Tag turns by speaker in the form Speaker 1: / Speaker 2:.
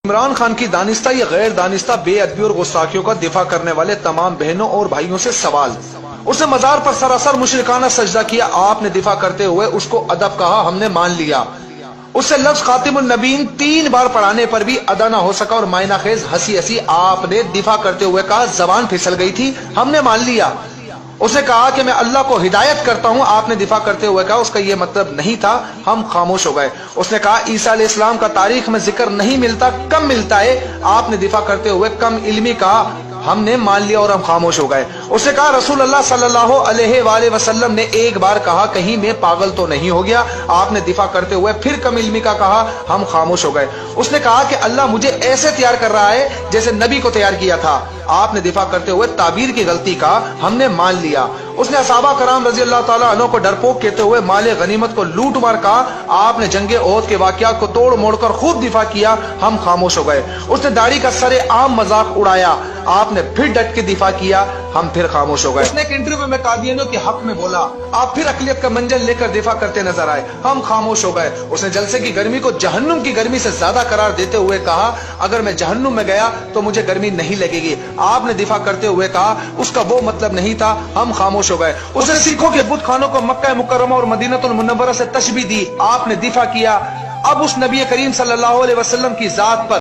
Speaker 1: عمران خان کی دانستہ یا غیر دانستہ بے ادبی اور گستاخیوں کا دفاع کرنے والے تمام بہنوں اور بھائیوں سے سوال۔ اس نے مزار پر سراسر مشرکانہ سجدہ کیا، آپ نے دفاع کرتے ہوئے اس کو ادب کہا، ہم نے مان لیا۔ اس سے لفظ خاتم النبیین 3 بار پڑھانے پر بھی ادا نہ ہو سکا اور معنی خیز ہنسی ہنسی آپ نے دفاع کرتے ہوئے کہا زبان پھسل گئی تھی، ہم نے مان لیا۔ اس نے کہا کہ میں اللہ کو ہدایت کرتا ہوں، آپ نے دفاع کرتے ہوئے کہا اس کا یہ مطلب نہیں تھا، ہم خاموش ہو گئے۔ اس نے کہا عیسیٰ علیہ السلام کا تاریخ میں ذکر نہیں ملتا، کم ملتا ہے، آپ نے دفاع کرتے ہوئے کم علمی کہا، ہم نے مان لیا اور ہم خاموش ہو گئے۔ اس نے کہا رسول اللہ صلی اللہ علیہ وآلہ وسلم نے ایک بار کہا کہیں میں پاگل تو نہیں ہو گیا، آپ نے دفاع کرتے ہوئے پھر کم علمی کا کہا، ہم خاموش ہو گئے۔ اس نے کہا کہ اللہ مجھے ایسے تیار کر رہا ہے جیسے نبی کو تیار کیا تھا، آپ نے دفاع کرتے ہوئے تعبیر کی غلطی کا، ہم نے مان لیا۔ اس نے صحابہ کرام رضی اللہ تعالیٰ عنہ کو ڈرپوک کہتے ہوئے مال غنیمت کو لوٹ مار کہا، آپ نے جنگ احد کے واقعات کو توڑ موڑ کر خود دفاع کیا، ہم خاموش ہو گئے۔ اس نے داڑھی کا سر عام مذاق اڑایا، آپ نے پھر ڈٹ کے دفاع کیا، ہم پھر خاموش ہو گئے۔ اس نے ایک انٹرویو میں قادیانیوں کے حق میں بولا، آپ پھر اقلیت کا منجل لے کر دفاع کرتے نظر آئے، ہم خاموش ہو گئے۔ اس نے جلسے کی گرمی کو جہنم کی گرمی سے زیادہ قرار دیتے ہوئے کہا اگر میں جہنم میں گیا تو مجھے گرمی نہیں لگے گی، آپ نے دفاع کرتے ہوئے کہا اس کا وہ مطلب نہیں تھا، ہم خاموش ہو گئے۔ اس نے سکھوں کے بت خانوں کو مکہ مکرمہ اور مدینہ المنورہ سے تشبیہ دی، آپ نے دفاع کیا۔ اب اس نبی کریم صلی اللہ علیہ وسلم کی ذات پر